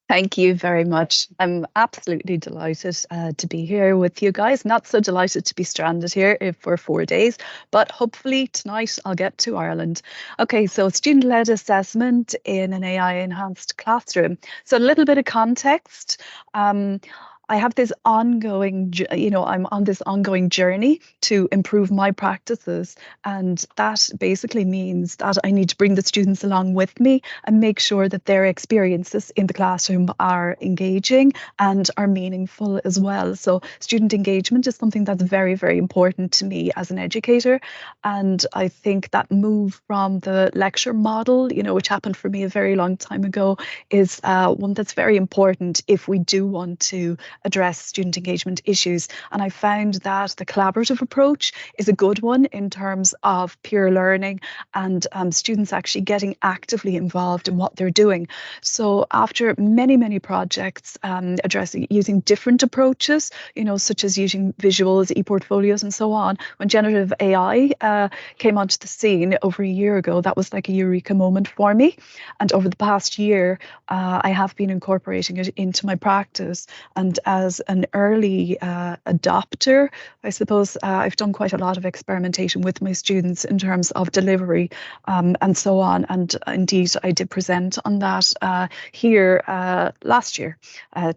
Thank you very much. I'm absolutely delighted to be here with you guys. Not so delighted to be stranded here for 4 days, but hopefully tonight I'll get to Ireland. Okay, so student-led assessment in an AI-enhanced classroom. So a little bit of context. Um, I have this ongoing, I'm on this ongoing journey to improve my practices. And that basically means that I need to bring the students along with me and make sure that their experiences in the classroom are engaging and are meaningful as well. So student engagement is something that's very, very important to me as an educator. And I think that move from the lecture model, which happened for me a very long time ago, is one that's very important if we do want to address student engagement issues. And I found that the collaborative approach is a good one in terms of peer learning and students actually getting actively involved in what they're doing. So after many, many projects addressing using different approaches, such as using visuals, e-portfolios and so on, when generative AI came onto the scene over a year ago, that was like a eureka moment for me. And over the past year, I have been incorporating it into my practice. And as an early adopter, I suppose I've done quite a lot of experimentation with my students in terms of delivery and so on. And indeed, I did present on that here last year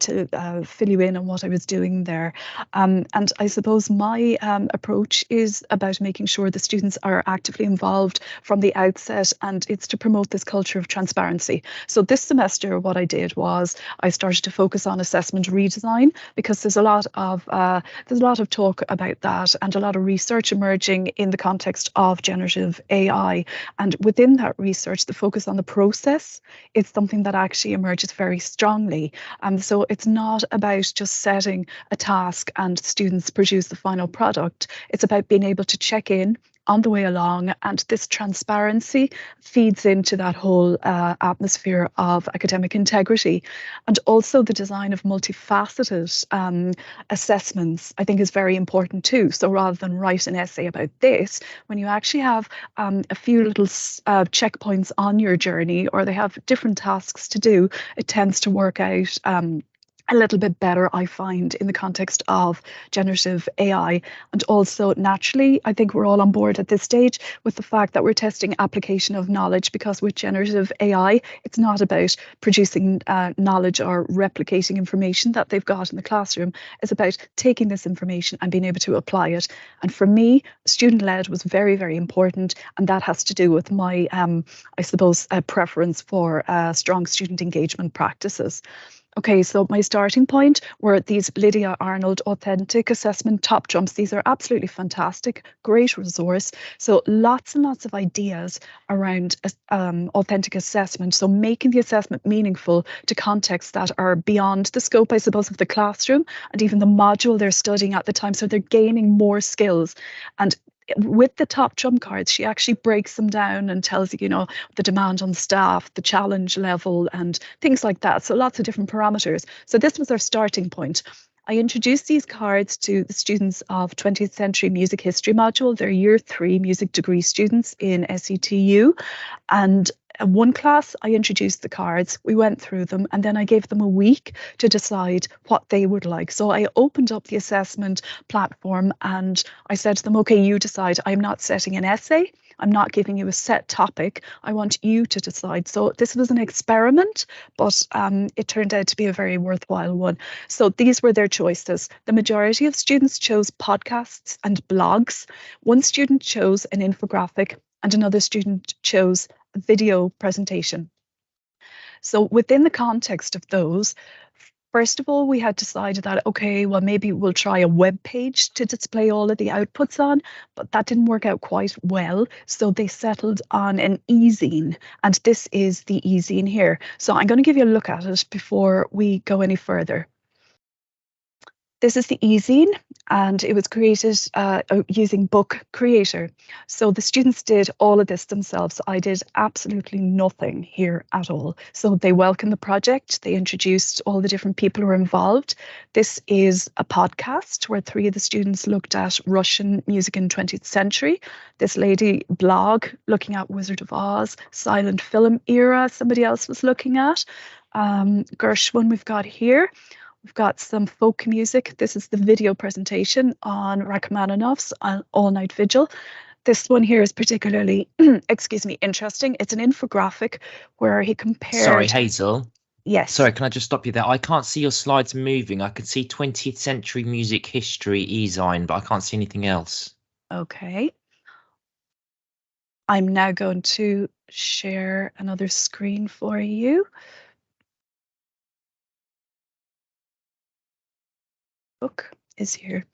to fill you in on what I was doing there. And I suppose my approach is about making sure the students are actively involved from the outset, and it's to promote this culture of transparency. So this semester, what I did was I started to focus on assessment redesign, because there's a lot of talk about that and a lot of research emerging in the context of generative AI. And within that research, the focus on the process is something that actually emerges very strongly. So it's not about just setting a task and students produce the final product. It's about being able to check in on the way along, and this transparency feeds into that whole atmosphere of academic integrity. And also the design of multifaceted assessments, I think, is very important too. So rather than write an essay about this, when you actually have a few little checkpoints on your journey, or they have different tasks to do, it tends to work out a little bit better, I find, in the context of generative AI. And also, naturally, I think we're all on board at this stage with the fact that we're testing application of knowledge, because with generative AI, it's not about producing knowledge or replicating information that they've got in the classroom. It's about taking this information and being able to apply it. And for me, student-led was very, very important. And that has to do with my, I suppose, preference for strong student engagement practices. Okay, so my starting point were these Lydia Arnold authentic assessment top jumps. These are absolutely fantastic, great resource. So lots and lots of ideas around authentic assessment. So making the assessment meaningful to contexts that are beyond the scope, I suppose, of the classroom and even the module they're studying at the time. So they're gaining more skills. And with the top trump cards, she actually breaks them down and tells you, the demand on staff, the challenge level, and things like that. So lots of different parameters. So this was our starting point. I introduced these cards to the students of 20th Century Music History module. They're year 3 music degree students in SETU. And in one class, I introduced the cards, we went through them, and then I gave them a week to decide what they would like. So I opened up the assessment platform and I said to them, okay, you decide. I'm not setting an essay. I'm not giving you a set topic. I want you to decide. So this was an experiment, but it turned out to be a very worthwhile one. So these were their choices. The majority of students chose podcasts and blogs. One student chose an infographic and another student chose a video presentation. So within the context of those, first of all, we had decided that, okay, well, maybe we'll try a web page to display all of the outputs on, but that didn't work out quite well. So they settled on an e-zine, and this is the e-zine here. So I'm going to give you a look at it before we go any further. This is the e-zine, and it was created using Book Creator. So the students did all of this themselves. I did absolutely nothing here at all. So they welcomed the project. They introduced all the different people who are involved. This is a podcast where 3 of the students looked at Russian music in 20th century. This lady blog looking at Wizard of Oz, silent film era, somebody else was looking at. Gershwin we've got here. We've got some folk music. This is the video presentation on Rachmaninoff's All Night Vigil. This one here is particularly, excuse me, interesting. It's an infographic where he Sorry, compared, Hazel. yes, Sorry, can I just stop you there? I can't see your slides moving. I can see 20th century music history e-zine, but I can't see anything else. okay. I'm now going to share another screen for you. Book is here.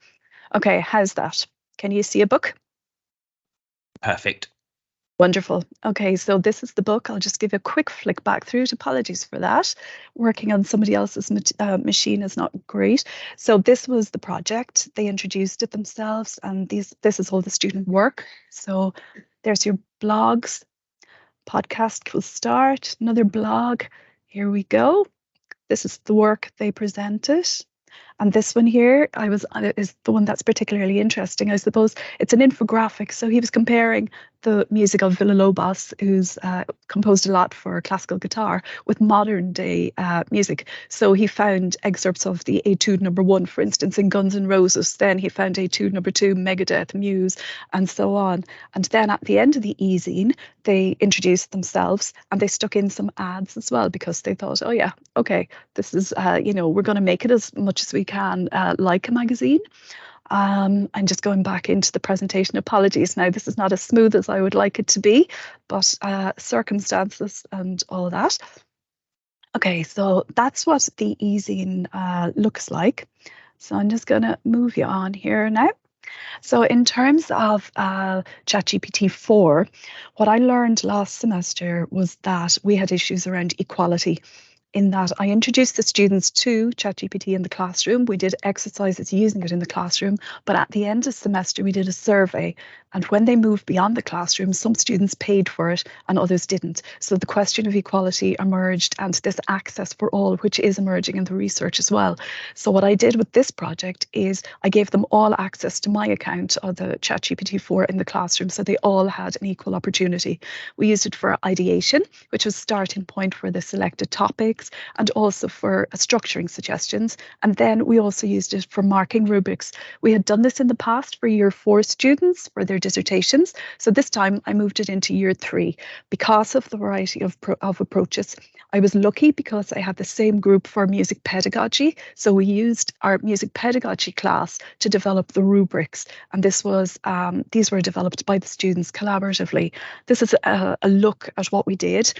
Okay, how's that? Can you see a book? Perfect. Wonderful. Okay, so this is the book. I'll just give a quick flick back through it. Apologies for that. Working on somebody else's machine is not great. So this was the project. They introduced it themselves, and this is all the student work. So there's your blogs. Podcast will start. Another blog. Here we go. This is the work they presented. And this one here, is the one that's particularly interesting. I suppose it's an infographic. So he was comparing the music of Villa-Lobos, who's composed a lot for classical guitar, with modern day music. So he found excerpts of the Etude Number 1, for instance, in Guns N' Roses. Then he found Etude Number 2, Megadeth, Muse, and so on. And then at the end of the e-zine, they introduced themselves and they stuck in some ads as well because they thought, oh yeah, okay, this is, we're going to make it as much as we can like a magazine. I'm just going back into the presentation. Apologies. Now, this is not as smooth as I would like it to be, but circumstances and all that. Okay, so that's what the e-zine looks like. So I'm just going to move you on here now. So in terms of ChatGPT 4, what I learned last semester was that we had issues around equality, in that I introduced the students to ChatGPT in the classroom. We did exercises using it in the classroom, but at the end of the semester, we did a survey. And when they moved beyond the classroom, some students paid for it and others didn't. So the question of equality emerged, and this access for all, which is emerging in the research as well. So what I did with this project is I gave them all access to my account of the ChatGPT 4 in the classroom, so they all had an equal opportunity. We used it for ideation, which was starting point for the selected topics, and also for structuring suggestions. And then we also used it for marking rubrics. We had done this in the past for year 4 students for their dissertations. So this time I moved it into year 3 because of the variety of approaches. I was lucky because I had the same group for music pedagogy. So we used our music pedagogy class to develop the rubrics. And these were developed by the students collaboratively. This is a look at what we did.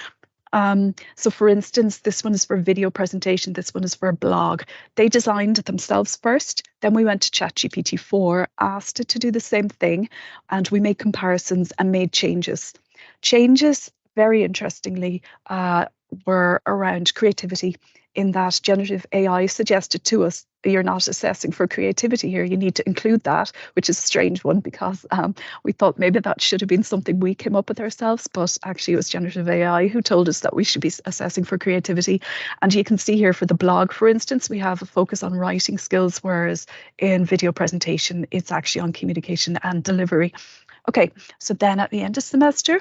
So for instance, this one is for video presentation, this one is for a blog. They designed it themselves first, then we went to ChatGPT 4, asked it to do the same thing, and we made comparisons and made changes. Changes, very interestingly, were around creativity, in that generative AI suggested to us, you're not assessing for creativity here, you need to include that, which is a strange one because we thought maybe that should have been something we came up with ourselves, but actually it was generative AI who told us that we should be assessing for creativity. And you can see here for the blog, for instance, we have a focus on writing skills, whereas in video presentation, it's actually on communication and delivery. Okay, so then at the end of semester,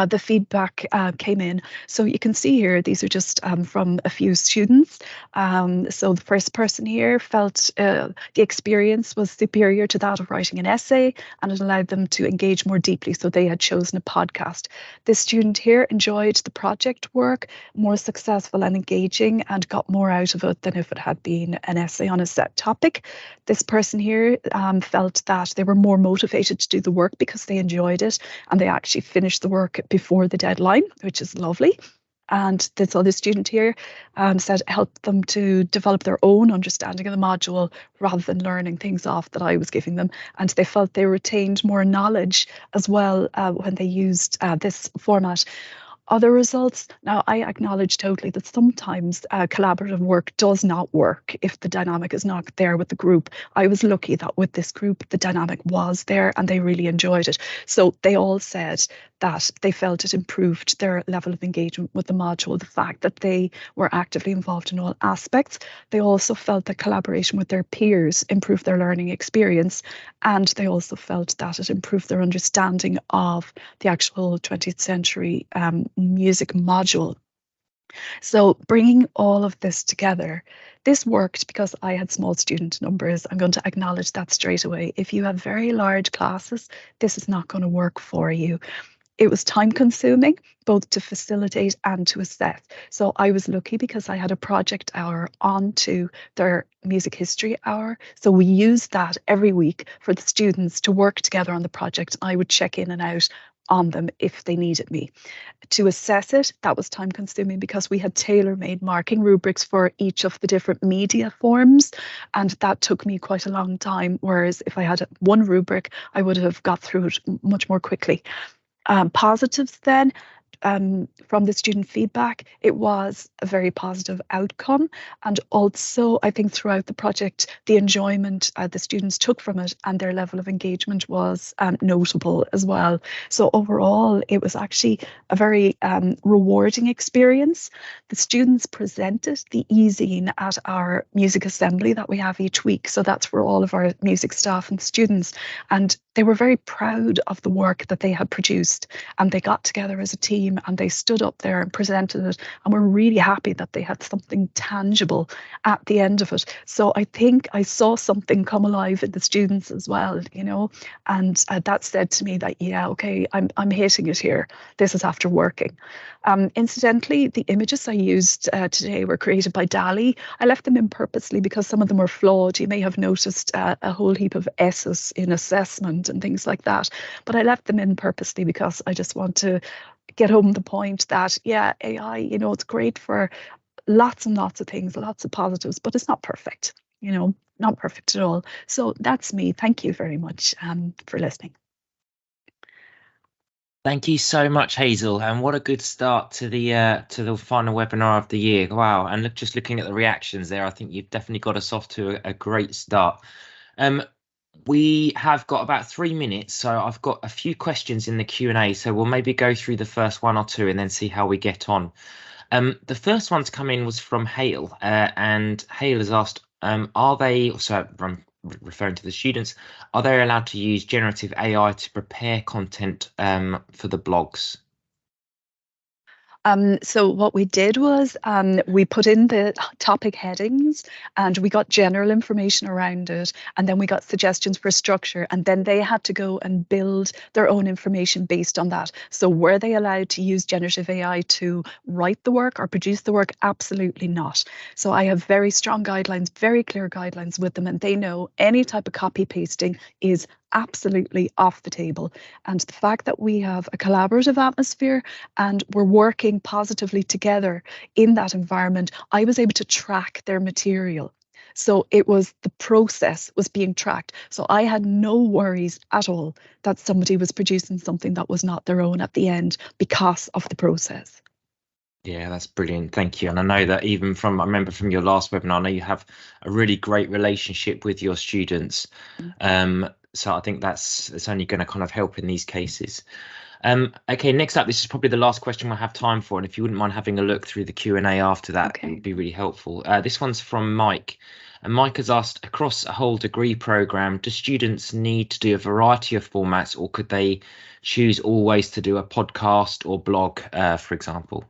the feedback came in. So you can see here, these are just from a few students. So the first person here felt the experience was superior to that of writing an essay, and it allowed them to engage more deeply. So they had chosen a podcast. This student here enjoyed the project work, more successful and engaging, and got more out of it than if it had been an essay on a set topic. This person here felt that they were more motivated to do the work because they enjoyed it, and they actually finished the work before the deadline, which is lovely. And this other student here said it helped them to develop their own understanding of the module rather than learning things off that I was giving them. And they felt they retained more knowledge as well when they used this format. Other results, now I acknowledge totally that sometimes collaborative work does not work if the dynamic is not there with the group. I was lucky that with this group, the dynamic was there and they really enjoyed it. So they all said that they felt it improved their level of engagement with the module, the fact that they were actively involved in all aspects. They also felt that collaboration with their peers improved their learning experience, and they also felt that it improved their understanding of the actual 20th century music module. So bringing all of this together, this worked because I had small student numbers. I'm going to acknowledge that straight away. If you have very large classes, this is not going to work for you. It was time consuming, both to facilitate and to assess. So I was lucky because I had a project hour onto their music history hour. So we used that every week for the students to work together on the project. I would check in and out on them if they needed me. To assess it, that was time consuming because we had tailor-made marking rubrics for each of the different media forms, and that took me quite a long time. Whereas if I had one rubric, I would have got through it much more quickly. Positives then, from the student feedback, it was a very positive outcome. And also, I think throughout the project, the enjoyment the students took from it and their level of engagement was notable as well. So overall, it was actually a very rewarding experience. The students presented the e-zine at our music assembly that we have each week. So that's for all of our music staff and students. And they were very proud of the work that they had produced. And they got together as a team and they stood up there and presented it, and were really happy that they had something tangible at the end of it. So I think I saw something come alive in the students as well, and that said to me that, yeah, okay, I'm hitting it here. This is after working. Incidentally, the images I used today were created by DALI. I left them in purposely because some of them were flawed. You may have noticed a whole heap of S's in assessment and things like that, but I left them in purposely because I just want to get home the point that, yeah, AI, it's great for lots and lots of things, lots of positives, but it's not perfect, not perfect at all. So that's me. Thank you very much for listening. Thank you so much, Hazel, and what a good start to the final webinar of the year. Wow, and just looking at the reactions there, I think you've definitely got us off to a great start. We have got about 3 minutes, so I've got a few questions in the Q&A, so we'll maybe go through the first one or two and then see how we get on. The first one to come in was from Hale, and Hale has asked, are they, so I'm referring to the students, are they allowed to use generative AI to prepare content for the blogs? So what we did was we put in the topic headings and we got general information around it, and then we got suggestions for structure, and then they had to go and build their own information based on that. So were they allowed to use generative AI to write the work or produce the work? Absolutely not. So I have very strong guidelines, very clear guidelines with them, and they know any type of copy pasting is absolutely off the table. And the fact that we have a collaborative atmosphere and we're working positively together in that environment, I was able to track their material. So it was the process was being tracked. So I had no worries at all that somebody was producing something that was not their own at the end because of the process. Yeah, that's brilliant. Thank you. And I know that I remember from your last webinar, I know you have a really great relationship with your students. So I think it's only going to kind of help in these cases. Okay, next up, this is probably the last question we'll have time for. And if you wouldn't mind having a look through the Q&A after that, It would be really helpful. This one's from Mike. And Mike has asked, across a whole degree program, do students need to do a variety of formats, or could they choose always to do a podcast or blog, for example?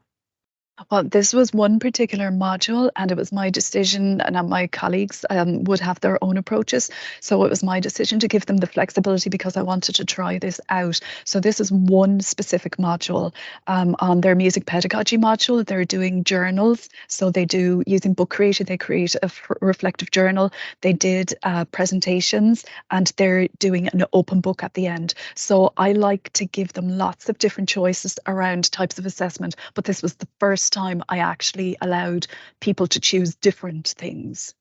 Well, this was one particular module, and it was my decision, and my colleagues would have their own approaches. So it was my decision to give them the flexibility because I wanted to try this out. So this is one specific module. On their music pedagogy module, they're doing journals. So they do, using Book Creator, they create a reflective journal. They did presentations, and they're doing an open book at the end. So I like to give them lots of different choices around types of assessment, but this was the first time I actually allowed people to choose different things,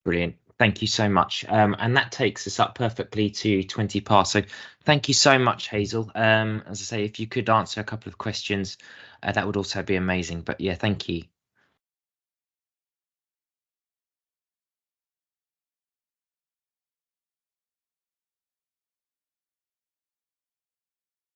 Brilliant. Thank you so much. And that takes us up perfectly to 20 past. So thank you so much, Hazel. As I say, if you could answer a couple of questions, that would also be amazing. But yeah, thank you.